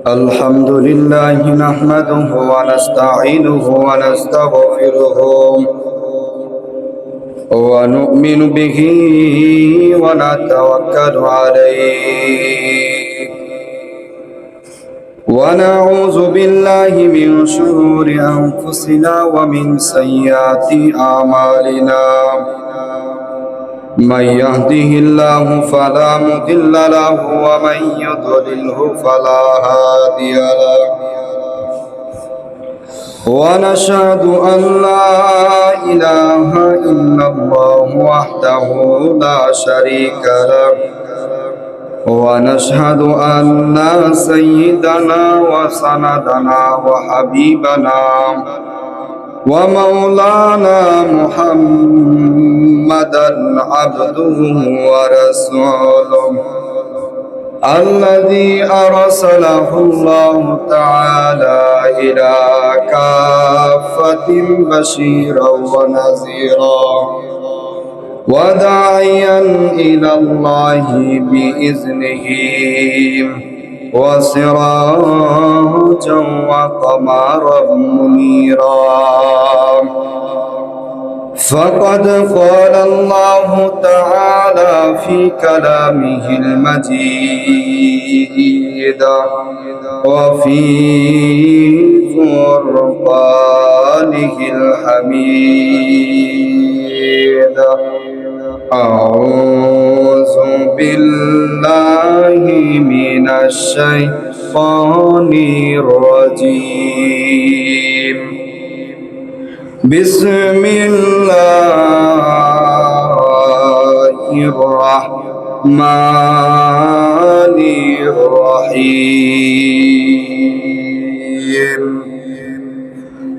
الحمد لله نحمده ونستعينه ونستغفره ونؤمن به ونتوكل عليه ونعوذ بالله من شرور أنفسنا ومن سيئات أعمالنا من يهده الله فلا مضل له ومن يضلله فلا هادي له ونشهد أن لا إله إلا الله وحده لا شريك له ونشهد أن سيدنا وسندنا وحبيبنا ومولانا محمدا عبده ورسوله الذي أرسله الله تعالى إلى كافة بشيرا ونذيرا وداعيا إلى الله بإذنه وسراجا وقمرا منيرا فقد قال الله تعالى في كلامه المجيد وفي فرقانه الحميد أعوذ بالله من الشيطان الرجيم بسم الله الرحمن الرحيم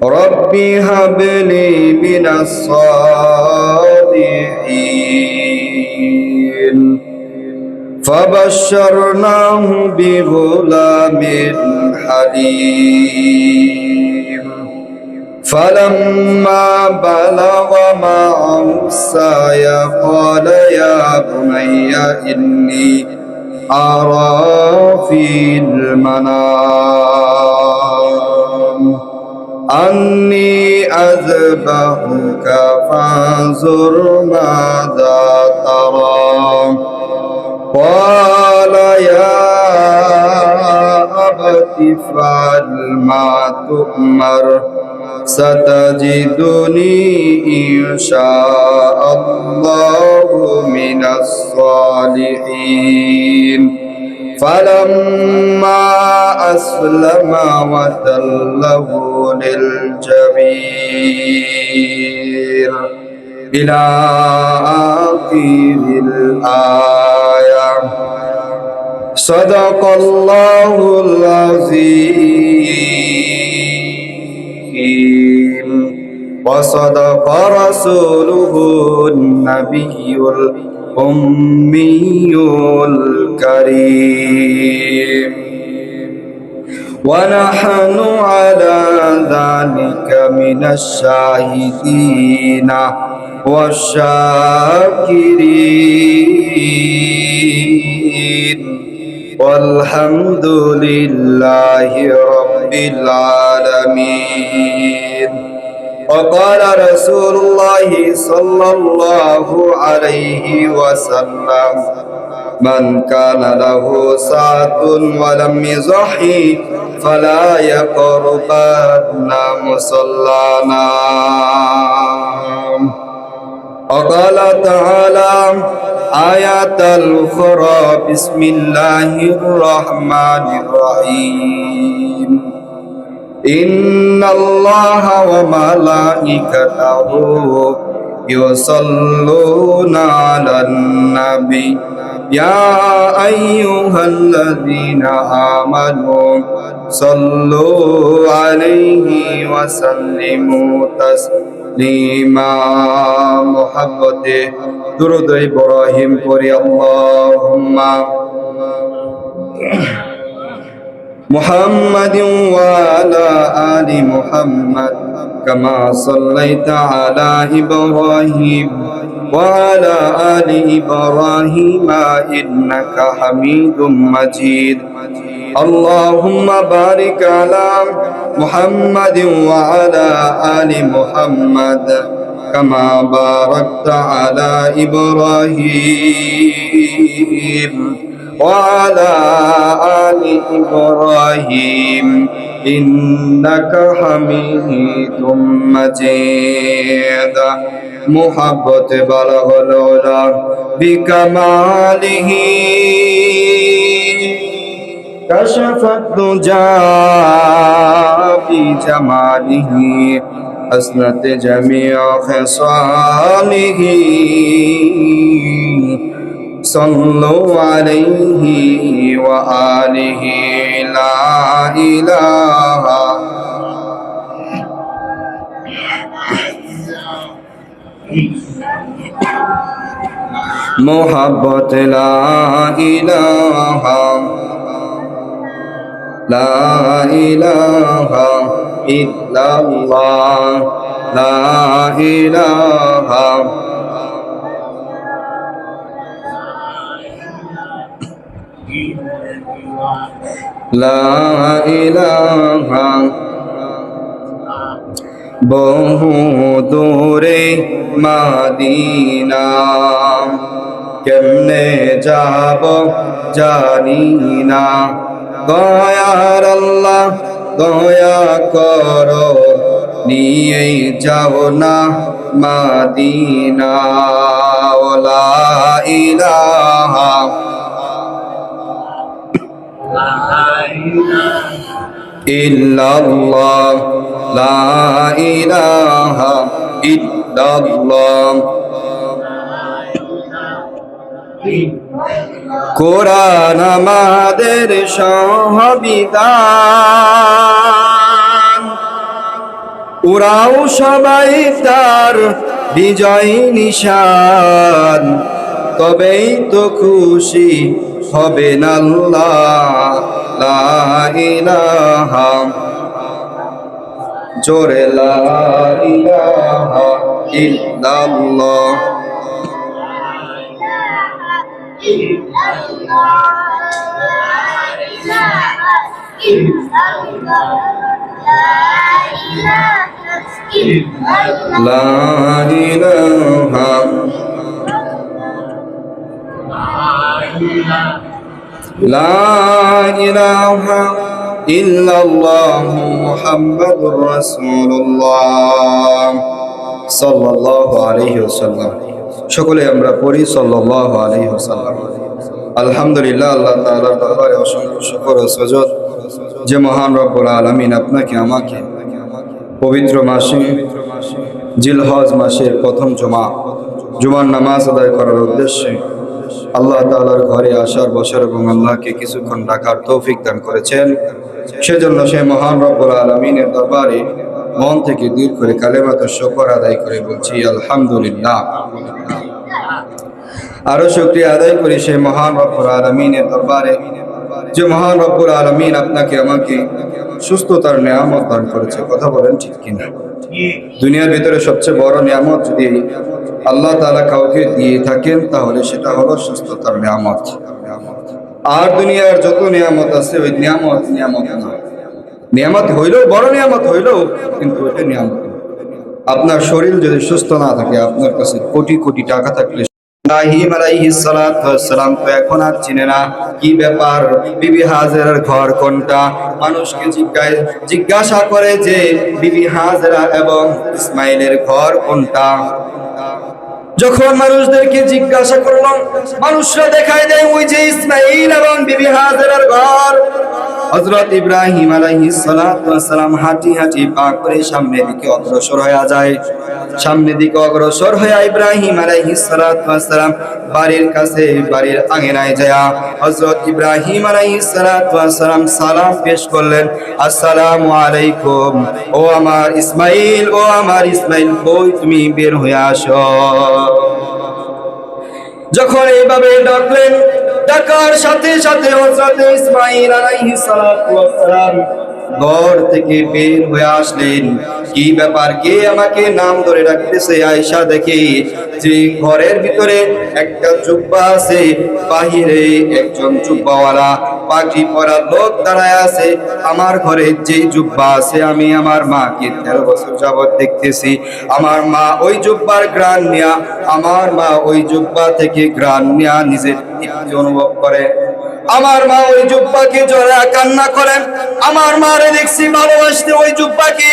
رب هب لي من الصالحين فبشرناه بغلام حليم فلما بلغ معه السعي قال يا بني إني أرى في المنام أني أذبحك فانظر ماذا ترى قال يا أبت افعل ما تؤمر ستجدني إن شاء الله من الصالحين فلما أسلم وتله للجبين إلى آخر الآية صدق الله العظيم وصدق رسوله النبي الأمي الكريم ونحن على ذلك من الشاهدين والشاكرين والحمد لله رب العالمين وقال رسول الله صلى الله عليه وسلم من كان له ساعة ولم يضحي فلا يقربن مصلانا وقال تعالى آيات الأخرى بسم الله الرحمن الرحيم إن الله وملائكته يصلون على النبي يا أيها الذين آمنوا صلوا عليه وسلموا تسليما محبته درود إبراهيم قري اللهم محمد وعلى آل محمد كما صليت على إبراهيم وعلى آل إبراهيم إنك حميد مجيد اللهم بارك على محمد وعلى آل محمد كما باركت على إبراهيم وعلى آل إبراهيم إنك حميد مجيد محبت بلغ العلا بكماله كشف الدجى بجماله حسنت جميع خصاله صلوا عليه وآله لا إله محبت لا إله لا إله إلا الله لا إله لا إله বহু দূরে মাদিনা কেমনে যাব জানি না দয়ার আল্লাহ দয়া করো নিয়ে যাও না মাদিনা লা ইলাহা ইল্লাল্লাহ লা ইলাহা ইল্লাল্লাহ কোরআন আমাদের সংবিধান ওরাও সবাই তার বিজয় নিশান তবেই তো খুশি হবেন আল্লাহ লা ইলাহা জোরে লা ইলাহা ইল্লাল্লাহ লা ইলাহা লা ইলাহা ইল্লাল্লাহ মুহাম্মাদুর রাসূলুল্লাহ সাল্লাল্লাহু আলাইহি ওয়াসাল্লাম। সকলে আমরা পড়ি সাল্লাল্লাহু আলাইহি ওয়াসাল্লাম। আলহামদুলিল্লাহ, আল্লাহ তাআলার দরবারে অসংখ্য শুকর ও সুজুদ যে মহান রব্বুল আলামিন আপনাকে আমাকে পবিত্র মাসে জিলহজ মাসের প্রথম জুমার নামাজ আদায় করার উদ্দেশ্যে আল্লাহ তাআলার ঘরে আসার বসার এবং আল্লাহকে কিছুক্ষণ ডাকার তৌফিক দান করেছেন। সেজন্য সেই মহান রব্বুল আলামিনের দরবারে মন থেকে দূর করে কালেমাত শুকর আদায় করে বলছি আলহামদুলিল্লাহ। আরো শুকরিয়া আদায় করি সেই মহান রব্বুল আলামিনের দরবারে যে মহান রব্বুল আলামিন আপনাকে আমাকে সুস্থতার নিয়ামত দান করেছে। কথা বলেন ঠিক কিনা? দুনিয়ার ভিতরে সবচেয়ে বড় নিয়ামত যদি আল্লাহ তাআলা কাউকে দিয়ে থাকেন তাহলে সেটা হলো সুস্থতার নিয়ামত। আর দুনিয়ার যত নিয়ামত আছে ওই নিয়ামত না, নিয়ামত হইলেও বড় নিয়ামত হইলেও কিন্তু ওইটা নিয়ামত। আপনার শরীর যদি সুস্থ না থাকে, আপনার কাছে কোটি কোটি টাকা থাকলে ইব্রাহিম আলাইহিস সালাতু ওয়াস সালাম তো এখন আর চিনে না কি ব্যাপার, বিবি হাজেরার ঘর কোনটা। মানুষকে জিজ্ঞাসা করে যে বিবি হাজেরা এবং ইসমাইলের ঘর কোনটা। যখন মানুষদেরকে জিজ্ঞাসা করলাম, মানুষরা দেখায় দেয় ওই যে ইসমাইল এবং বিবি হাজেরার ঘর। হযরত ইব্রাহিম আলাইহিস সালাতু ওয়াস সালাম হাঁটি হাঁটি পা করে সামনের দিকে অগ্রসর হয়ে যায়। সামনের দিকে অগ্রসর হয়ে ইব্রাহিম আলাইহিস সালাতু ওয়াস সালাম বাড়ির কাছে, বাড়ির আঙিনায় যায় হযরত ইব্রাহিম আলাইহিস সালাতু ওয়াস সালাম সালাম পেশ করলেন, আসসালামু আলাইকুম। ও আমার ইসমাইল, ও আমার ইসমাইল, কই তুমি বের হয়ে আসো। যখন এইভাবে ডাকলেন, ডাকার সাথে সাথে হযরত ইসমাইল আলাইহিস সালাতু ওয়াস সালাম ঘর থেকে বের হয়ে আসলেন। কি ব্যাপার, কে আমাকে নাম ধরে ডাকতেছে? আয়েশা দেখে যে ঘরের ভিতরে একটা জুব্বা আছে, বাহিরে একজন জুব্বাওয়ালা পাগড়ি পরা লোক দাঁড়ায় আছে। আমার ঘরে যে জুব্বা আছে, আমি আমার মাকে 13 বছর যাবত দেখতেছি। আমার মা ওই জুব্বার ঘ্রাণ নিয়া, আমার মা ওই জুব্বা থেকে ঘ্রাণ নিয়া নিজের তৃপ্তি অনুভব করে। আমার মা ওই জুব্বাকে জড়ায় কান্না করেন। আমার মারে দেখছি ভালোবাসতে ওই জুব্বাকে,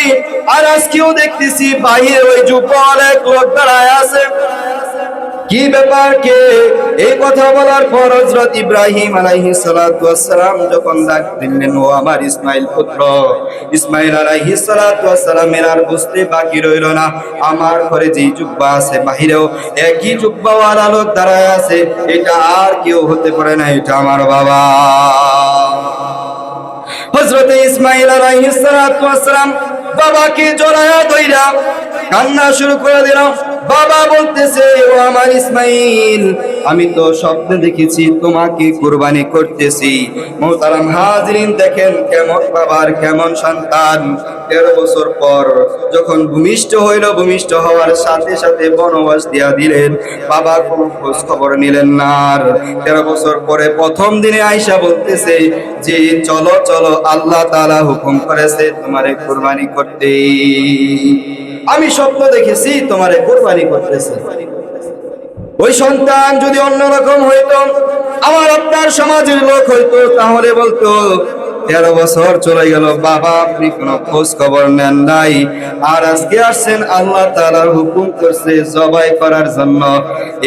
আর আজকেও দেখতেছি বাহিরে ওই জুব্বাওয়ালা এক লোক দাঁড়ায় আছে। কি ব্যাপার, কে? এই কথা বলার পর হযরত ইব্রাহিম আলাইহিস সালাতু ওয়াস সালাম যখন ডাক দিলেন, ও আমার ইসমাইল পুত্র। ইসমাইল আলাইহিস সালাতু ওয়াস সালামের আর বুঝতে বাকি রইল না, আমার ঘরে যে জুব্বা আছে বাহিরেও একই জুব্বাওয়ালা লোক দাঁড়ায় আছে। এটা আর কেউ হতে পারে না, এটা আমার বাবা। হযরত ইসমাইল আলাইহিস সালাতু ওয়াস সালাম বাবাকে জড়ায়া ধইরা কান্না শুরু করে দিল। বাবা বলতেছে, ও আমার ইসমাইল, আমি তো স্বপ্নে দেখেছি তোমাকে কুরবানি করতেছি। মোহতারাম হাজরিন, দেখেন কেমন বাবার কেমন সন্তান। 13 বছর পর যখন ভূমিষ্ঠ হইল, ভূমিষ্ঠ হওয়ার সাথে সাথে বনবাস দিয়া দিলেন। বাবা কোনো খোঁজ খবর নিলেন না। আর 13 বছর পরে প্রথম দিনে আয়েশা বলতেছে যে চলো চলো, আল্লাহ তাআলা হুকুম করেছে তোমারে কুরবানি করতে। আমি স্বপ্ন দেখেছি তোমারে কুরবানি করতেছে। ওই সন্তান যদি অন্যরকম হইতো, আমার আপনার সমাজের লোক হইতো, তাহলে বলতো 13 বছর চলে গেল, বাবা আপনি কোনো খোঁজ খবর নেন নাই, আর আজকে আসছেন আল্লাহ তাআলার হুকুম করছে জবাই করার জন্য।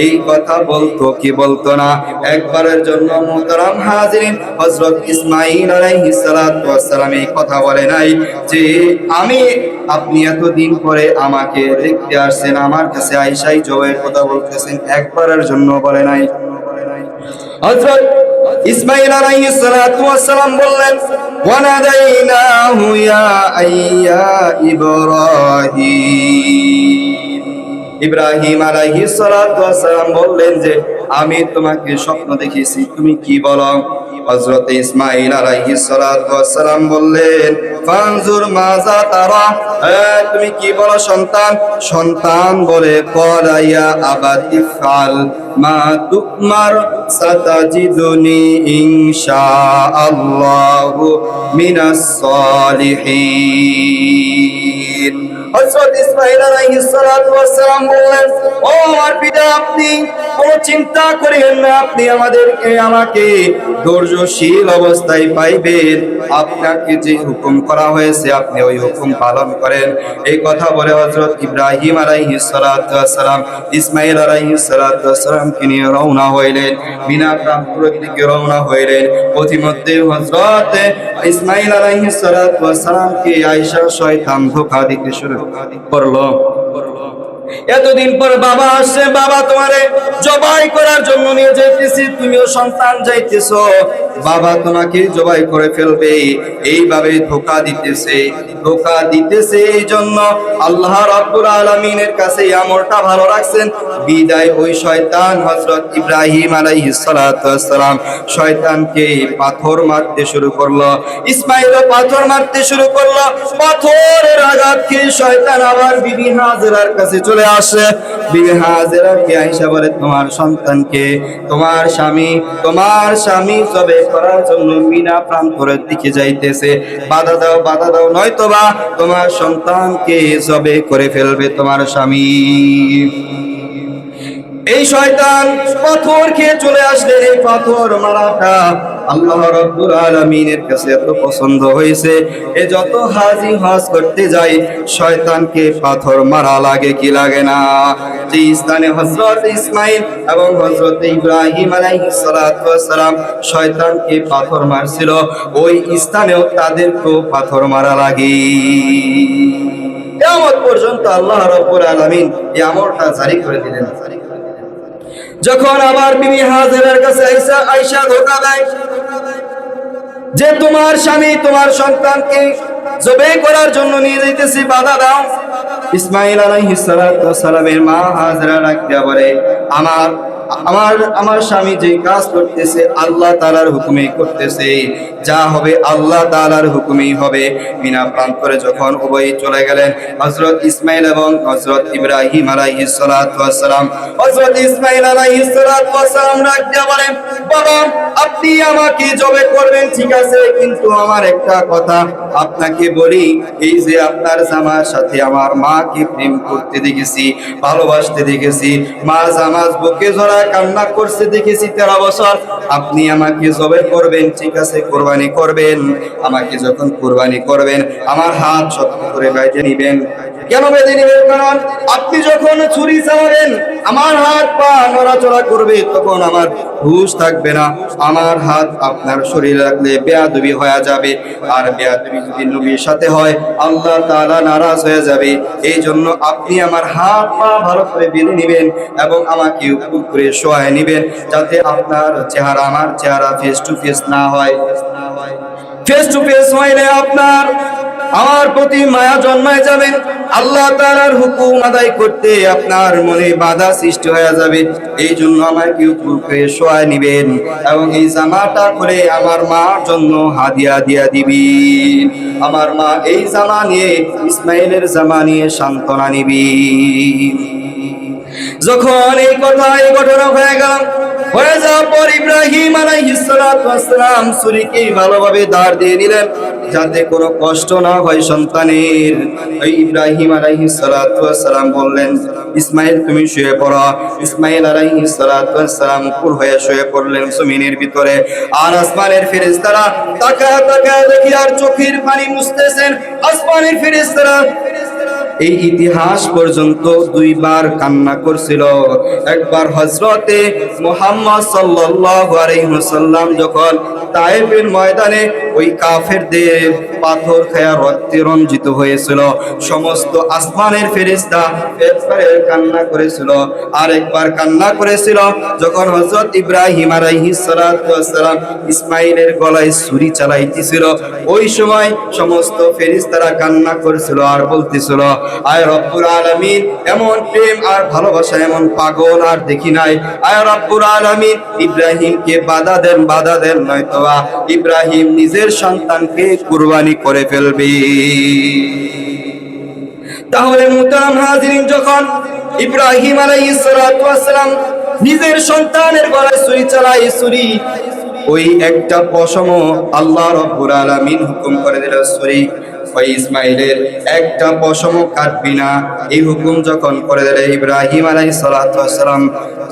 এই কথা বলতো কি বলতো না? একবারের জন্য মুহতারাম হাজিরিন, হযরত ইসমাঈল আলাইহিস সালাতু ওয়াস সালাম এই কথা বলে নাই যে আপনি এতদিন পরে আমাকে দেখতে আসছেন, আমার কাছে আয়েশাই জবাইয়ের কথা বলতেছেন, একবারের জন্য বলে নাই। হযরত ইসমাঈল আলাইহিস সালাতু ওয়াস সালাম বললেন, ওয়ানাদাইনাহু ইয়া ইব্রাহিম। ইব্রাহিম আলাইহিস সালাতু ওয়াস সালাম বললেন যে আমি তোমাকে স্বপ্ন দেখেছি, তুমি কি বলো? হযরত ইসমাঈল আলাইহিস সালাতু ওয়াস সালাম বললেন, ফানজুর মাযা তারা, তুমি কি বলো সন্তান? সন্তান বলে, ক্বালা ইয়া আবাতি ফাল মা তুমার সাতাজিদুনি ইনশাআল্লাহু মিনাস সালিহিন। হযরত ইসমাঈল আলাইহিস সালাতু ওয়াস সালাম বললেন, ও আমার পিতা, আপনি কোনো চিন্তা করিয়েন না, আপনি আমাকে ধৈর্যশীল অবস্থায় পাইবেন। আপনাকে যে হুকুম করা হয়েছে আপনি ওই হুকুম পালন করেন। এই কথা বলে হযরত ইব্রাহিম আলাইহিস সালাতু ওয়াস সালাম ইসমাঈল আলাইহিস সালাতু ওয়াস সালামকে নিয়ে রওনা হইলেন, বিনা প্রান্তরের দিকে রওনা হইলেন। পথিমধ্যে হযরত ইসমাঈল আলাইহিস সালাতু ওয়াস সালামকে আয়েশা শয়তান ধোঁকা দিতে শুরু করলো। এতদিন পর বাবা আসছে, বাবা তোমারে জবাই করার জন্য নিয়ে যাইতেছি, তুমিও সন্তান যাইতেছো, বাবা তোমাকে জবাই করে ফেলবে, এইভাবে ধোঁকা দিতেছে। এই জন্য আল্লাহ রাব্বুল আলামিনের কাছে আমলটা ভালো রাখছেন। বিদায় ওই শয়তান হযরত ইব্রাহিম আলাইহিস সালাতু ওয়াস সালাম শয়তানকে পাথর মারতে শুরু করলো। ইসমাঈলও পাথর মারতে শুরু করলো। পাথরের আঘাত খেয়ে শয়তান আবার বিবি হাজেরার কাছে চলে আসে। বিবি হাজেরাকে আয়েশা বলে, তোমার সন্তানকে তোমার স্বামী জবে করার জন্য মিনা প্রান্তরের দিকে যাইতেছে, বাধা দাও, নয়তোবা তোমার সন্তানকে জবে করে ফেলবে তোমার স্বামী। এই শয়তান পাথর খেয়ে চলে আসলেন। এই পাথর মারাটা আল্লাহ রাব্বুল আলামিনের কাছে এত পছন্দ হয়েছে, এ যত হাজি হজ করতে যায় শয়তানকে পাথর মারা লাগে কি লাগে না? যে স্থানে হযরত ইসমাঈল এবং হযরত ইব্রাহিম আলাইহিস সালাতু ওয়াস সালাম শয়তানকে পাথর মারছিল, ওই স্থানেও তাদেরকেও পাথর মারা লাগে। কিয়ামত পর্যন্ত আল্লাহ রাব্বুল আলামিন এই আমলটা জারি করে দিলেন। যখন আবার বিবি হাজেরার কাছে আয়েশা ধোঁকা দেয় যে তোমার স্বামী তোমার সন্তানকে জবাই করার জন্য নিয়ে যাইতেছে, বাধা দাও। ইসমাঈল আলাইহিস সালাতু ওয়াস সালামের মা হাজেরা ডাক দিয়া বলে, আমার আমার স্বামী যে কাজ করতেছে আল্লাহ তাআলার হুকুমে করতেছে, যা হবে আল্লাহ তাআলার হুকুমেই হবে। বিনা প্রান্তরে যখন উভয় চলে গেলেন, হযরত ইসমাঈল এবং হযরত ইব্রাহিম আলাইহিস সালাতু ওয়াস সালাম, হযরত ইসমাঈল আলাইহিস সালাতু ওয়াস সালাম ডাক দিয়ে বলেন, বাবা আপনি আমাকে জবে করবেন ঠিক আছে, কিন্তু আমার একটা কথা আপনাকে বলি, এই যে আপনার জামার সাথে আমার মাকে প্রেম করতে দেখেছি, ভালোবাসতে দেখেছি, মা জামাজ বুকে জড়া কান্না করতে দেখেছি 13 বছর, আপনি আমাকে জবে করবেন ঠিক আছে, কুরবানি করবেন। আমাকে যখন কুরবানি করবেন আমার হাত শক্ত করে বেঁধে নেবেন। কেন বেঁধে নেবেন? কারণ আপনি যখন ছুরি চালাবেন আমার হাত পা নড়াচড়া করবে, তখন আমার হুঁশ থাকবে না। আমার হাত আপনার শরীরে রাখলে বেয়াদবি হয়ে যাবে, আর বেয়াদবি যদি নবীর সাথে হয় আল্লাহ তাআলা নারাজ হয়ে যাবে। এই জন্য আপনি আমার হাত পা ভালো করে বেঁধে নেবেন এবং আমাকে উপর করে শোয়ায় নেবেন, যাতে আপনার চেহারা আমার চেহারা ফেস টু ফেস না হয়। ফেস টু ফেস হইলে আপনার আমার প্রতি মায়া জন্মায় যাবে, আল্লাহ তাআলার হুকুম আদায় করতে আপনার মনে বাধা সৃষ্টি হয়ে যাবে। এই জন্য আমাকে উপর করে শোয়ায় নেবেন এবং এই জামাটা করে আমার মার জন্য হাদিয়া দিয়া দিবেন। আমার মা এই জামা নিয়ে, ইসমাইলের জামা নিয়ে সান্ত্বনা নিবেন। যখন এই কথা এই ঘটনা হয়ে যাওয়ার পর ইব্রাহিম আলাইহিস সালাতু ওয়াস সালাম ছুরিকে ভালোভাবে ধার দিয়ে নিলেন, যাতে কোনো কষ্ট না হয় সন্তানের। ওই ইব্রাহিম আলাইহিস সালাতু ওয়াস সালাম বললেন, ইসমাইল তুমি শুয়ে পড়ো। ইসমাইল আলাইহিস সালাতু ওয়াস সালাম উপর হয়ে শুয়ে পড়লেন জমিনের ভিতরে। আর আসমানের ফেরেশতারা তাকায় তাকায় দেখি আর চোখের পানি মুছতেছেন। আসমানের ফেরেশতারা এই ইতিহাস পর্যন্ত দুইবার কান্না করছিল। একবার হযরতে মুহাম্মদ সাল্লাল্লাহু আলাইহি ওয়াসাল্লাম যখন তায়েফের ময়দানে ওই কাফেরদের পাথর খায়া রক্তে রঞ্জিত হয়েছিল, সমস্ত আসমানের ফেরেশতা একবারে কান্না করেছিল। আর একবার কান্না করেছিল যখন হযরত ইব্রাহিম আলাইহিস সালাতু ওয়াস সালাম ইসমাইলের গলায় ছুরি চালাইতেছিল, ওই সময় সমস্ত ফেরেশতারা কান্না করেছিল আর বলতেছিল, আয় রব্বুল আলামিন, এমন প্রেম আর ভালোবাসা, এমন পাগল আর দেখি নাই। আয় রব্বুল আলামিন, ইব্রাহিমকে বাধা দেন নয়তোবা ইব্রাহিম নিজের সন্তানকে কুরবানি করে ফেলবে। তাহলে মুহতারাম হাজিরিন, যখন ইব্রাহিম আলাইহিস সালাতু ওয়াস সালাম নিজের সন্তানের গলায় ছুরি চালায়, ছুরি ওই একটা পশমও আল্লাহ রাব্বুল আলামিন হুকুম করে দিল, ছুরি ওই ইসমাইলের একটা পশমও কাটবি না। এই হুকুম যখন করে দিলে ইব্রাহিম আলাইহিস সালাতু ওয়াস সালাম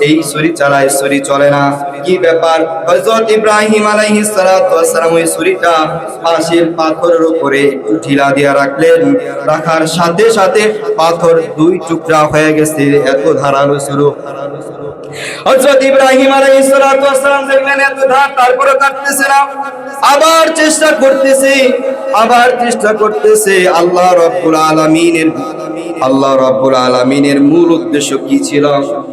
এই ছুরি চালায়, ছুরি চলে না। কি ব্যাপার? হযরত ইব্রাহিম আলাইহিস সালাতু ওয়াস সালাম ওই ছুরিটা পাশের পাথরের উপরে একটু ঢিলা দিয়ে রাখলেন, রাখার সাথে সাথে পাথর দুই টুকরা হয়ে গেছে, এত ধারালো ছিল। হযরত ইব্রাহিম আলাইহিস সালাতু ওয়াস সালাম দেখলেন এত ধার, তারপরে কাটতেছে না, আবার চেষ্টা করতেছে। আল্লাহ রাব্বুল আলামিনের মূল উদ্দেশ্য কি ছিল?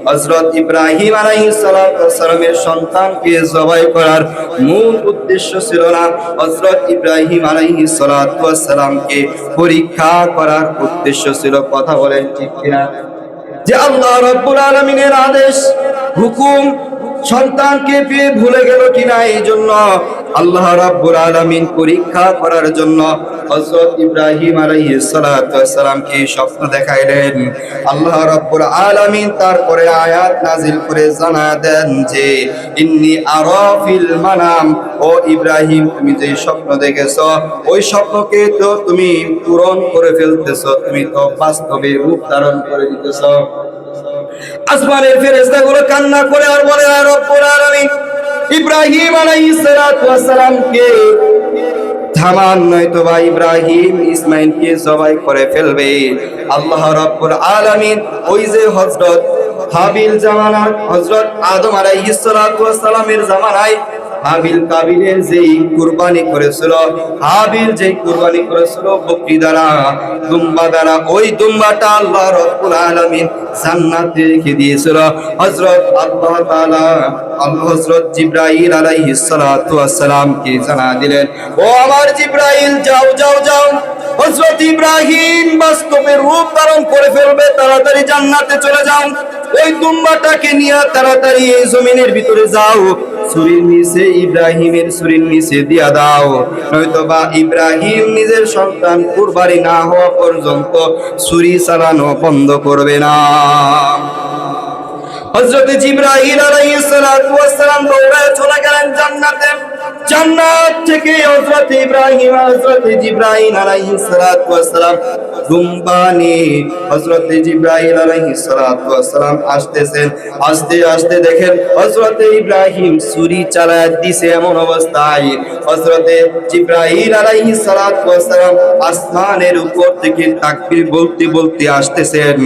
হযরত ইব্রাহিম আলাইহিস সালাতু ওয়াস সালামের সন্তানকে জবাই করার মূল উদ্দেশ্য ছিল না, হযরত ইব্রাহিম আলাইহিস সালাতু ওয়াস সালামকে পরীক্ষা করার উদ্দেশ্য ছিল। কথা বলেন ঠিক কিনা? যে আল্লাহ রাব্বুল আলামিনের আদেশ হুকুম সন্তানকে পেয়ে ভুলে গেল কিনা, এই জন্য আল্লাহ রাব্বুল আলামিন পরীক্ষা করার জন্য হযরত ইব্রাহিম আলাইহিস সালাতু ওয়াস সালামকে স্বপ্ন দেখাইলেন। আল্লাহ রাব্বুল আলামিন তারপরে আয়াত নাজিল করে জানা দেন যে ইন্নী আরা ফিল মানাম, ও ইব্রাহিম তুমি যে স্বপ্ন দেখেছো ওই স্বপ্নকে তো তুমি পূরণ করে ফেলতেছো, তুমি তো বাস্তবে রূপ ধারণ করে দিতেছো। আসমানের ফেরেশতাগুলো কান্না করে আর বলে, আর রব্বুল আলামিন ইব্রাহিম আলাইহিস সালাতু ওয়াস সালামকে থামান, নয়তোবা ইব্রাহিম ইসমাইলকে জবাই করে ফেলবে। আল্লাহ রাব্বুল আলামিন ওই যে হযরত হাবিল জামানার, হযরত আদম আলাইহিস সালাতু ওয়াস সালামের জামানায় হাবিল কাবিলের যেই কুরবানি করেছিল, বকরি দ্বারা, দুম্বা দ্বারা, ওই দুম্বাটা আল্লাহ রাব্বুল আলামিন জান্নাতে রেখে দিয়েছিল। হযরত জিবরাইল আলাইহিস সালাতু ওয়াস সালামকে জানা দিলেন, ও আমার জিবরাইল, যাও, হযরত ইব্রাহিম বাস্তবে রূপ ধারণ করে ফেলবে, তাড়াতাড়ি জান্নাতে চলে যাও। ওই দুম্বাটাকে নিয়ে তাড়াতাড়ি এই জমিনের ভিতরে যাও, ছুরির নিচে ইব্রাহিমের ছুরির নিচে দিয়া দাও, নয়তোবা ইব্রাহিম নিজের সন্তান কুরবানি না হওয়া পর্যন্ত ছুরি চালানো বন্ধ করবে না। হযরত জিবরাইল আলাইহিস সালাতু ওয়াস সালাম দৌড়ায় চলে গেলেন জান্নাতে। জান্নাত থেকে হযরত ইব্রাহিম হযরত জিবরাইল আলাইহিস সালাতু ওয়াস সালাম দুম্বা নিয়ে হযরত জিবরাইল আলাইহিস সালাতু ওয়াস সালাম আসতেছেন। আস্তে আস্তে দেখেন হযরত ইব্রাহিম ছুরি চালায় দিছে। এমন অবস্থায় হযরত জিবরাইল আলাইহিস সালাতু ওয়াস সালাম আসমানের উপর থেকে তাকবীর বলতে বলতে আসতেছেন,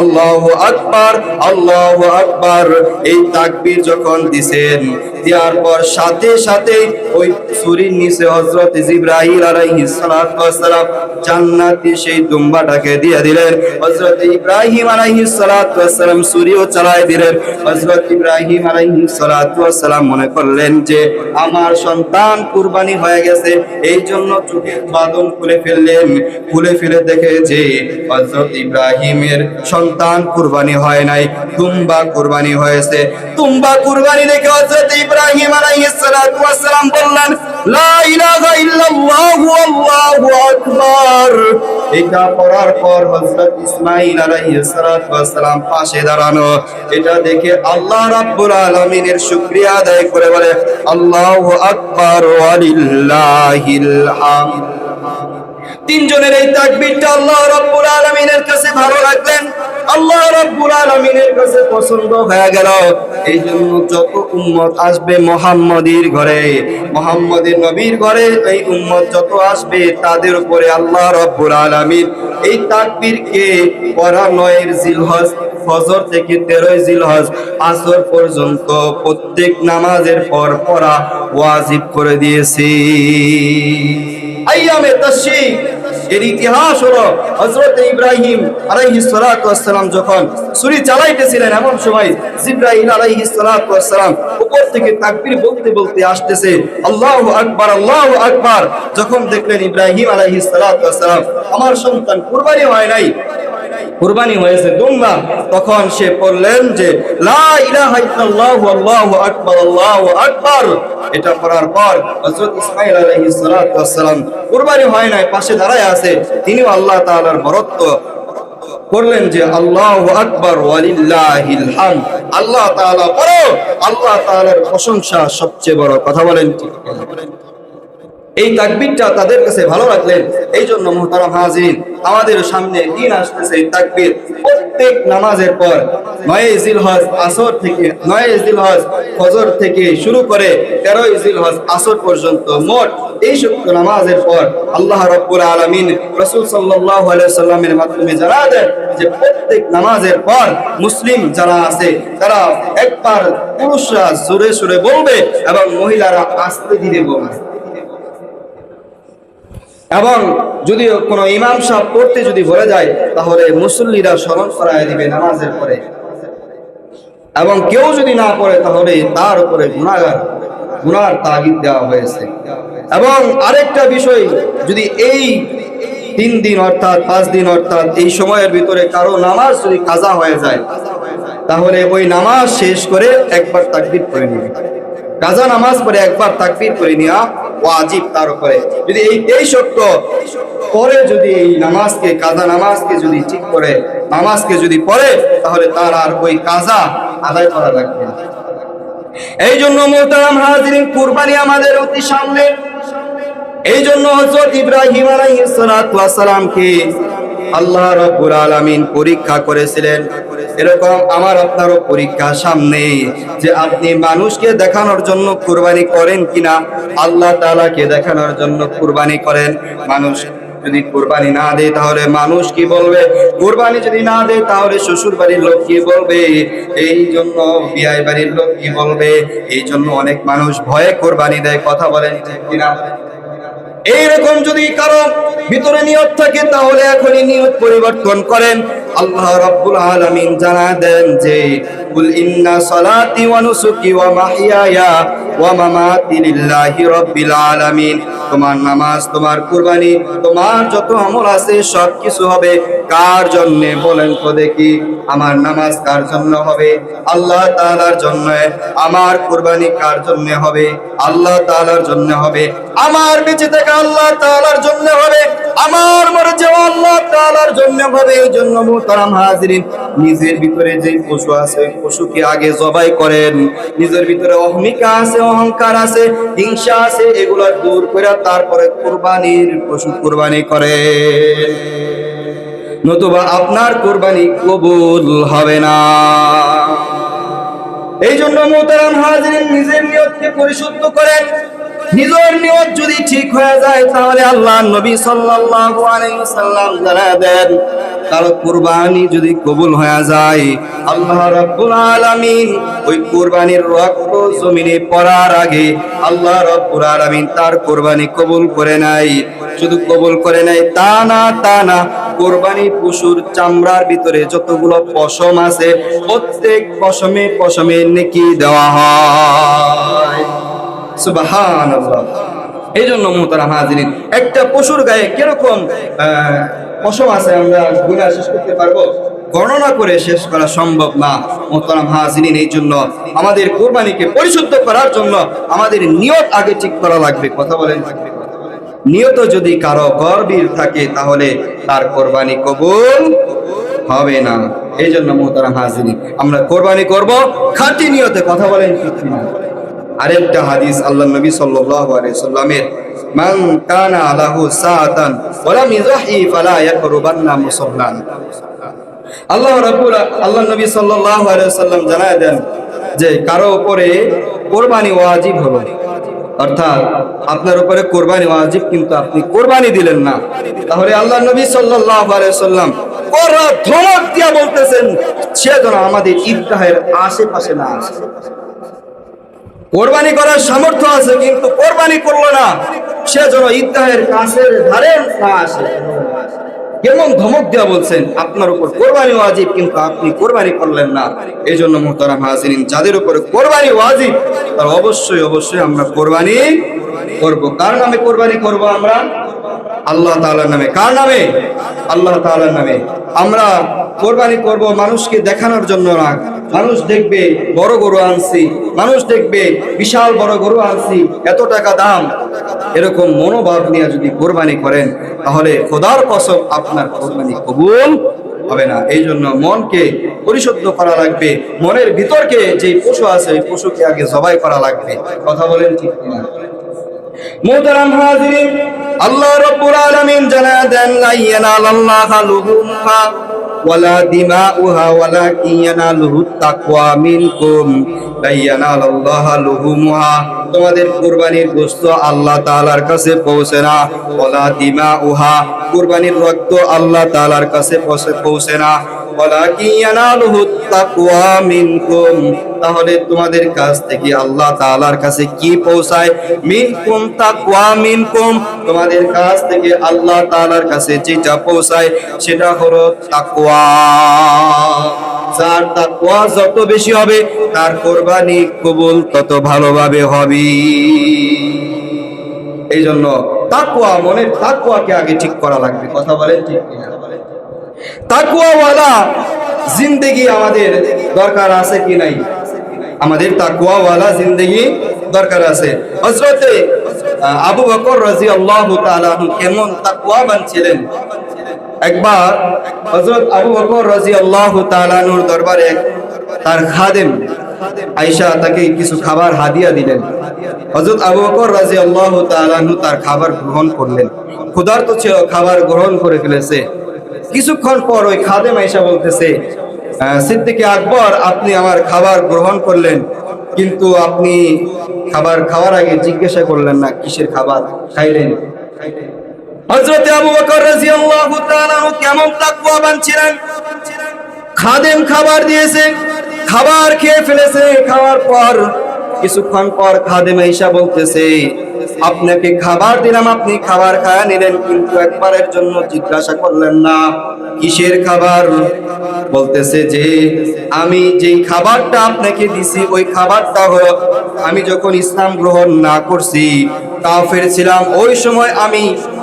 আল্লাহু আকবার, আল্লাহু আকবার। এই তাকবীর যখন দিছেন, দেওয়ার পর সাথে সাথে ওই ছুরির নিচে হযরত জিবরাইল আলাইহিস সালাতু ওয়াস সালাম জান্নাতি সেই দুম্বাটাকে দিয়ে দিলেন। হযরত ইব্রাহিম আলাইহিস সালাতু ওয়াস সালাম ছুরিও চালায় দিলেন। হযরত ইব্রাহিম আলাইহিস সালাতু ওয়াস সালাম মনে করলেন যে আমার সন্তান কুরবানি হয়ে গেছে, এই জন্য চোখের বাঁধন খুলে ফেললেন। খুলে ফেলে দেখে যে হযরত ইব্রাহিমের সন্তান কুরবানি হয় নাই, দুম্বা কুরবানি হয়েছে। দুম্বা কুরবানি দেখে হযরত ইব্রাহিম আলাইহিস সালাতু ওয়াস সালাম বললেন, লা ইলাহা ইল্লাল্লাহু আল্লাহু আকবার। এটা পড়ার পর হযরত ইসমাঈল আলাইহিস সালাতু ওয়াস সালাম পাশে দাঁড়ানো। এটা দেখে আল্লাহ রাব্বুল আলামিনের শুকরিয়া আদায় করে বলে, আল্লাহু আকবার ওয়া লিল্লাহিল হামদ। তিনজনের এই তাকবীরটা আল্লাহ রাব্বুল আলামিনের কাছে ভালো লাগলেন, আল্লাহ রাব্বুল আলামিনের কাছে পছন্দ হয়ে গেল। এই জন্য যত উম্মত আসবে মুহাম্মদীর ঘরে, মুহাম্মদের নবীর ঘরে, এই উম্মত যত আসবে তাদের উপরে আল্লাহ রাব্বুল আলামিন এই তাকবীরকে পড়া 9 জিলহজ ফজর থেকে 13 জিলহজ আসর পর্যন্ত প্রত্যেক নামাজের পর পড়া ওয়াজিব করে দিয়েছে। আইয়ামে তাশরীক এর ইতিহাস হলো হযরত ইব্রাহিম আলাইহিস সালাতু ওয়াস সালাম যখন ছুরি চালাইতেছিলেন, এমন সময় জিবরাইল আলাইহিস সালাতু ওয়াস সালাম উপর থেকে তাকবীর বলতে বলতে আসতেছে, আল্লাহু আকবার, আল্লাহু আকবার। যখন দেখলেন ইব্রাহিম আলাইহিস সালাতু ওয়াস সালাম আমার সন্তান কুরবানি হয় নাই, কুরবানি হয়েছে দুম্বা, তখন সে বললেন যে লা ইলাহা ইল্লাল্লাহু আল্লাহু আকবার, আল্লাহু আকবার। এটা পড়ার পর হযরত ইসমাঈল আলাইহিস সালাতু ওয়াস সালাম কুরবানি হয় নাই, পাশে দাঁড়ায় আছে, তিনিও আল্লাহ তাআলার বরত্ব করলেন যে আল্লাহু আকবার ওয়া লিল্লাহিল হামদ। আল্লাহ তাআলা বড়, আল্লাহ তাআলার প্রশংসা সবচেয়ে বড়। কথা বলেন ঠিক? এই তাকবীরটা তাদের কাছে ভালো লাগলেন। এই জন্য মুহতারাম হাজিরিন, আমাদের সামনে দিন আসতেছে এই তাকবীর প্রত্যেক নামাজের পর 9 জিলহজ আসর থেকে 9 জিলহজ ফজর থেকে শুরু করে 13 জিলহজ আসর পর্যন্ত মোট এই সত্য নামাজের পর আল্লাহ রাব্বুল আলামিন রাসূল সাল্লাল্লাহু আলাইহি সাল্লামের মাধ্যমে জানা দেন যে প্রত্যেক নামাজের পর মুসলিম যারা আছে তারা একবার পুরুষরা জোরে জোরে বলবে এবং মহিলারা আস্তে ধীরে বলবে। এবং যদি কোনো ইমাম সাহেব পড়তে যদি ভুলে যায় তাহলে মুসল্লিরা স্মরণ করায় দিবে নামাজের পরে, এবং কেউ যদি না পড়ে তাহলে তার উপরে গুনার তাগিদ দেওয়া হয়েছে। এবং আরেকটা বিষয়, যদি এই 3 দিন অর্থাৎ 5 দিন অর্থাৎ এই সময়ের ভিতরে কারো নামাজ যদি কাজা হয়ে যায় তাহলে ওই নামাজ শেষ করে একবার তাকবীর পড়ে নেবে। কাজা নামাজ পড়ে একবার তাকবীর করে নেওয়া ওয়াজিব তার উপরে। যদি এই সত্য পরে যদি এই নামাজকে কাজা নামাজকে যদি ঠিক করে নামাজকে যদি পড়ে তাহলে তার আর ওই কাজা আদায় করা লাগবে না। এই জন্য মুহতারাম হাজিরিন, কুরবানি আমাদের অতি সামনে। এই জন্য হযরত ইব্রাহিম আলাইহিস সালাতু ওয়াস সালামকে আল্লাহ রাব্বুল আলামিন পরীক্ষা করেছিলেন। এরকম আমার আপনারও পরীক্ষা সামনে, যে আপনি মানুষকে দেখানোর জন্য কুরবানি করেন কিনা, আল্লাহ তাআলাকে দেখানোর জন্য কুরবানি করেন। মানুষ যদি কুরবানি না দেয় তাহলে মানুষ কি বলবে, কুরবানি যদি না দেয় তাহলে শ্বশুর বাড়ির লোক কি বলবে, এই জন্য বিয়ে বাড়ির লোক কি বলবে, এই জন্য অনেক মানুষ ভয়ে কুরবানি দেয়। কথা বলেন ঠিক কিনা? এইরকম যদি কারো ভিতরে নিয়ত থাকে তাহলে এখনই নিয়ত পরিবর্তন করেন। আল্লাহ রাব্বুল আলামিন জানা দেন যে কুল ইন্না সালাতি ওয়া নুসুকি ওয়া মাহইয়ায়া ওয়া মামাতি লিল্লাহি রাব্বিল আলামিন। তোমার নামাজ, তোমার কুরবানি, তোমার যত আমল আছে সব কিছু হবে কার জন্য বলেন তো দেখি? আমার নামাজ কার জন্য হবে? আল্লাহ তাআলার জন্য। আমার কুরবানি কার জন্য হবে? আল্লাহ তাআলার জন্য হবে। আমার বেঁচে থাকা আল্লাহ তাআলার জন্য হবে, আমার মরে যাওয়া আল্লাহ তাআলার জন্য হবে। এই জন্য মুহতারাম হাজিরিন, নিজের ভিতরে যে পশু আছে ওই পশুকে আগে জবাই করেন। নিজের ভিতরে অহমিকা আছে, অহংকার আছে, হিংসা আছে, এগুলো দূর করে তারপরে কুরবানির পশু কুরবানি করেন, নতুবা আপনার কুরবানি কবুল হবে না। এই জন্য মুহতারাম হাজিরিন, নিজের নিয়তকে পরিশুদ্ধ করেন। নিজের নিয়ত যদি ঠিক হয়ে যায় তাহলে আল্লাহর নবী সাল্লাল্লাহু আলাইহি ওয়াসাল্লাম জানায় দেন, কারো কুরবানি যদি কবুল হয়ে যায় আল্লাহ রাব্বুল আলামিন ওই কুরবানির রক্ত জমিনে পড়ার আগে আল্লাহ রাব্বুল আলামিন তার কুরবানি কবুল করে নাই। শুধু কবুল করে নাই তা না, কুরবানি পশুর চামড়ার ভিতরে যতগুলো পশম আছে প্রত্যেক পশমে নেকি দেওয়া হয়। সুবহানাল্লাহ। এই জন্য মুহতারাম হাজিরিন, একটা পশুর গায়ে কিরকম পশম আছে আমরা গুণা শেষ করতে পারবো? গণনা করে শেষ করা সম্ভব না মুহতারাম হাজিরিন। এই জন্য আমাদের কুরবানিকে পরিশুদ্ধ করার জন্য আমাদের নিয়ত আগে ঠিক করা লাগবে। কথা বলেন, নিয়ত যদি কারো গর্বির থাকে তাহলে তার কোরবানি কবুল হবে না। এই জন্য মুহতারাম হাজিরিন, আমরা কোরবানি করব খাঁটি নিয়তে। কথা বলেন ঠিক না? আরেকটা হাদিস আল্লাহর নবী সাল্লাল্লাহু আলাইহি সাল্লামের, মান কানা আলাহু সাআতান ওয়া লাম ইযাহি ফালা ইয়াকরুবান্না মুসাল্লান। আল্লাহর নবী সাল্লাল্লাহু আলাইহি সাল্লাম জানায় দেন যে কারো উপরে কোরবানি ওয়াজিব হলো, অর্থাৎ আপনার উপরে কোরবানি ওয়াজিব কিন্তু আপনি কোরবানি দিলেন না, তাহলে আল্লাহর নবী সাল্লাল্লাহু আলাইহি সাল্লাম কড়া ধমক দিয়া বলতেছেন সে যেন আমাদের ঈদগাহের আশেপাশে না আসে। কোরবানি করার সামর্থ্য আছে কিন্তু কোরবানি করলো না, সে যেন ঈদগাহের কাছের ধারে না আসে। কেমন ধমক দেওয়া বলছেন, আপনার উপর কোরবানি ওয়াজিব কিন্তু আপনি কোরবানি করলেন না। এই জন্য মুহতারাম হাজিরিন, যাদের উপরে কোরবানি ওয়াজিব তার অবশ্যই আমরা কোরবানি করব। কার নামে কোরবানি করব? আমরা আল্লাহ তাআলার নামে। কার নামে? আল্লাহ তাআলার নামে। আমরা কোরবানি করব মানুষকে দেখানোর জন্য না। মানুষ দেখবে বড় গরু আনছি, মানুষ দেখবে বিশাল বড় গরু আনছি, এত টাকা দাম, এরকম মনোভাব নিয়ে যদি কোরবানি করেন তাহলে খোদার কসম আপনার কোরবানি কবুল হবে না। এই জন্য মনকে পরিশুদ্ধ করা লাগবে। মনের ভিতরকে যে পশু আছে ওই পশুকে আগে জবাই করা লাগবে। কথা বলেন ঠিক কিনা? মুহতারাম হাজিরিন, আল্লাহ রাব্বুল আলামিন জানায় দেন, লা ইয়ানালাল্লাহু লুহুমহা ওয়ালা দিমাউহা ওয়ালাকিন ইয়ানালুহু তাকওয়া মিনকুম। লা ইয়ানালাল্লাহু লুহুমহা, তোমাদের কুরবানির গোশত আল্লাহ তাআলার কাছে পৌঁছে না। ওয়ালা দিমাউহা, কুরবানির রক্ত আল্লাহ তাআলার কাছে পৌঁছে না। ওয়ালাকিন ইয়ানালুহু তাকওয়া মিনকুম, তাহলে তোমাদের কাছ থেকে আল্লাহ তাআলার কাছে কি পৌঁছায়? মিনকুম তাকওয়া মিনকুম, তোমাদের কাছ থেকে আল্লাহ তাআলার কাছে যেটা পৌঁছায় সেটা হলো তাকওয়া। যার তাকওয়া যত বেশি হবে তার কোরবানি কবুল তত ভালোভাবে হবে। এই জন্য তাকওয়া, মনের তাকওয়াকে আগে ঠিক করা লাগবে। কথা বলেন ঠিক কিনা? তাকওয়াওয়ালা জিন্দেগি আমাদের দরকার আছে কি নাই? আমাদের তাকওয়াওয়ালা জিন্দেগি দরকার আছে। হযরতে আবু বকর রাদিয়াল্লাহু তাআলা কেমন তাকওয়াবান ছিলেন। একবার হযরত আবু বকর রাদিয়াল্লাহু তাআলা নূর দরবারে তার খাদেম আয়েশা তাকে কিছু খাবার হাদিয়া দিলেন। হযরত আবু বকর রাদিয়াল্লাহু তাআলা তার খাবার গ্রহণ করলেন। ক্ষুধার্ত ছিল, খাবার গ্রহণ করে ফেলেছে। কিছুক্ষণ পর ওই খাদেম আয়েশা বলতেছে, সিদ্দিক আকবর, আপনি আমার খাবার গ্রহণ করলেন কিন্তু আপনি খাবার খাওয়ার আগে জিজ্ঞাসা করলেন না কিসের খাবার খাইলেন। হযরত আবু বকর রাদিয়াল্লাহু তাআলা কেমন তাকওয়াবান ছিলেন। খাদেম খাবার দিয়েছে, খাবার খেয়ে ফেলেছে। খাওয়ার পর কিছুক্ষণ পর খাদেম আয়েশা বলতেছে, আপনাকে খাবার দিলাম, আপনি খাবার খায়া নিলেন কিন্তু একবারের জন্য জিজ্ঞাসা করলেন না কিসের খাবার। বলতেছে যে আমি যেই খাবারটা আপনাকে দিছি ওই খাবারটা হলো আমি যখন ইসলাম গ্রহণ না করছি কাফের ছিলাম, ওই সময় আমি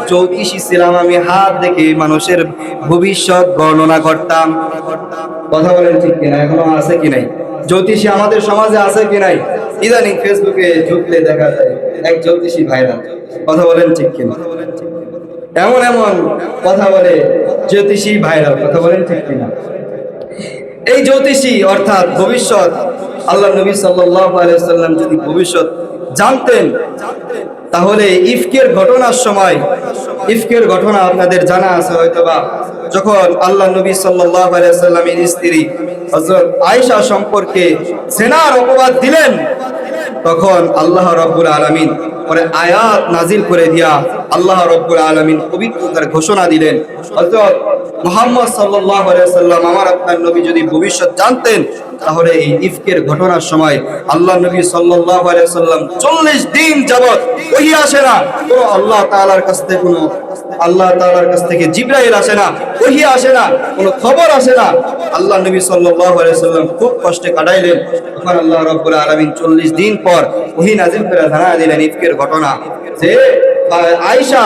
জ্যোতিষী ছিলাম। আমি হাত দেখে মানুষের ভবিষ্যৎ বর্ণনা করতাম। কথা বলেন ঠিক কিনা? এখনো আছে কি নাই জ্যোতিষী? আমাদের সমাজে আছে কি নাই? ইদানিং ফেসবুকে ঢুকলে দেখা যায় এক জ্যোতিষী ভাইরাল। কথা বলেন ঠিক কিনা? এমন এমন কথা বলে জ্যোতিষী ভাইরাল। কথা বলেন ঠিক কিনা? এই জ্যোতিষী অর্থাৎ ভবিষ্যৎ, আল্লাহ নবী সাল্লাল্লাহু আলাইহি ওয়াসাল্লাম যদি ভবিষ্যৎ জানতেন, তাহলে ইফকের ঘটনার সময়, ইফকের ঘটনা আপনাদের জানা আছে হয়তোবা, যখন আল্লাহ নবী সাল্লাল্লাহু আলাইহি ওয়াসাল্লামের স্ত্রী হযরত আয়েশা সম্পর্কে জিনার অপবাদ দিলেন, তখন আল্লাহ রাব্বুল আলামিন পরে আয়াত নাজিল করে দিয়া আল্লাহ রাব্বুল আলামিন পবিত্রতার ঘোষণা দিলেন। হযরত মুহাম্মদ সাল্লাল্লাহু আলাইহি ওয়াসাল্লাম, আমার আপনার নবী যদি ভবিষ্যৎ জানতেন, তাহলে এই ইফকের ঘটনার সময় আল্লাহ নবী সাল্লাল্লাহু আলাইহি ওয়াসাল্লাম 40 দিন যাবত ওহী আসে না, কোনো আল্লাহ তাআলার কাছ থেকে কোনো আল্লাহ তাআলার কাছ থেকে জিবরাইল আসে না, ওহী আসে না, কোনো খবর আসে না। আল্লাহ নবী সাল্লাল্লাহু আলাইহি ওয়াসাল্লাম খুব কষ্টে কাটাইলেন। তখন আল্লাহ রাব্বুল আলামিন 40 দিন পর ওহী নাজিল করে জানায়া দিলেন ইফকের ঘটনা, যে আয়েশা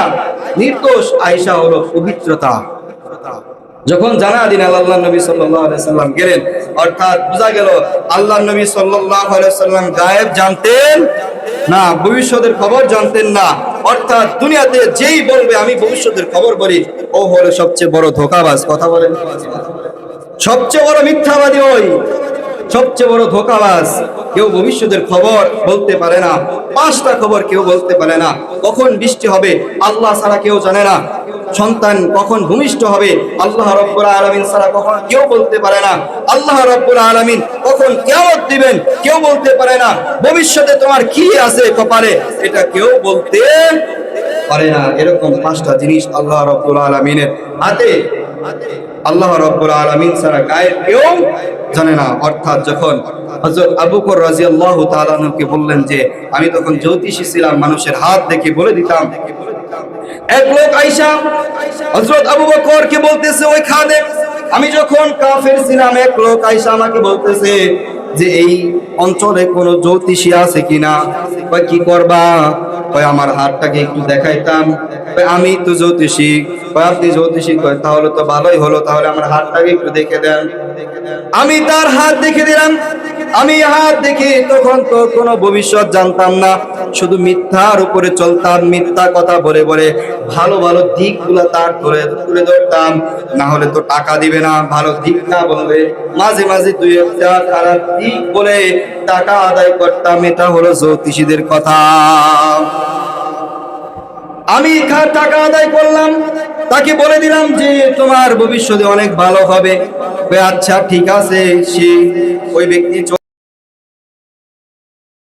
নির্দোষ, আয়েশা হলো পবিত্রতা। যখন জানা দিন আল্লাহ নবী সাল্লাল্লাহু আলাইহি সাল্লাম গেলেন, অর্থাৎ বোঝা গেল আল্লাহ নবী সাল্লাল্লাহু আলাইহি সাল্লাম গায়েব জানতেন না, ভবিষ্যতের খবর জানতেন না। অর্থাৎ দুনিয়াতে যেই বলবে আমি ভবিষ্যতের খবর বলি, ও হলো সবচেয়ে বড় ধোঁকাবাজ। কথা বলেন, সবচেয়ে বড় মিথ্যাবাদী ওই, সবচেয়ে বড় ধোঁকাবাজ। কেউ ভবিষ্যতের খবর বলতে পারে না, 5টা খবর কেউ বলতে পারে না। কখন বৃষ্টি হবে আল্লাহ ছাড়া কেউ জানে না, সন্তান কখন ভূমিষ্ঠ হবে আল্লাহ রাব্বুল আলামিন ছাড়া কখন কেউ বলতে পারে না, আল্লাহ রাব্বুল আলামিন কখন কিয়ামত দিবেন কেউ বলতে পারে না, ভবিষ্যতে তোমার কি আছে কপালে এটা কেউ বলতে পারে না। এরকম 5টা জিনিস আল্লাহ রাব্বুল আলামিনের হাতে, আল্লাহ রাব্বুল আলামিন ছাড়া গায়েব কেউ জানে না। অর্থাৎ যখন হযরত আবু বকর রাদিয়াল্লাহু তাআলা আনহুকে বললেন যে আমি তখন জ্যোতিষী ছিলাম, মানুষের হাত দেখে বলে দিতাম, এক লোক আয়েশা হযরত আবু বকরকে বলতেছে, ওই খাদেম, আমি যখন কাফের ছিলাম, এক লোক আয়েশা আমাকে বলতেছে যে এই অঞ্চলে কোনো জ্যোতিষী আছে কিনা। কয় কি করবা? কয় আমার হাতটাকে একটু দেখাইতাম। কয় আমি তো জ্যোতিষী। কয় আপনি জ্যোতিষী? কয় তাহলে তো ভালোই হলো, তাহলে আমার হাতটাকে একটু দেখে দেন। আমি তার হাত দেখে দিলাম। আমি হাত দেখে তখন তো কোনো ভবিষ্যৎ জানতাম না, শুধু মিথ্যার উপরে চলতাম, মিথ্যা কথা বলে বলে ভালো ভালো দিকগুলো তার তুলে ধরতাম। না হলে তো টাকা দিবে না, ভালো দিক না বলবে, মাঝে মাঝে 2-1টা খারাপ দিক বলে টাকা আদায় করতাম। এটা হলো জ্যোতিষীদের কথা। আমি টাকা আদায় করলাম, তাকে বলে দিলাম যে তোমার ভবিষ্যতে অনেক ভালো হবে। আচ্ছা ঠিক আছে। সে ওই ব্যক্তি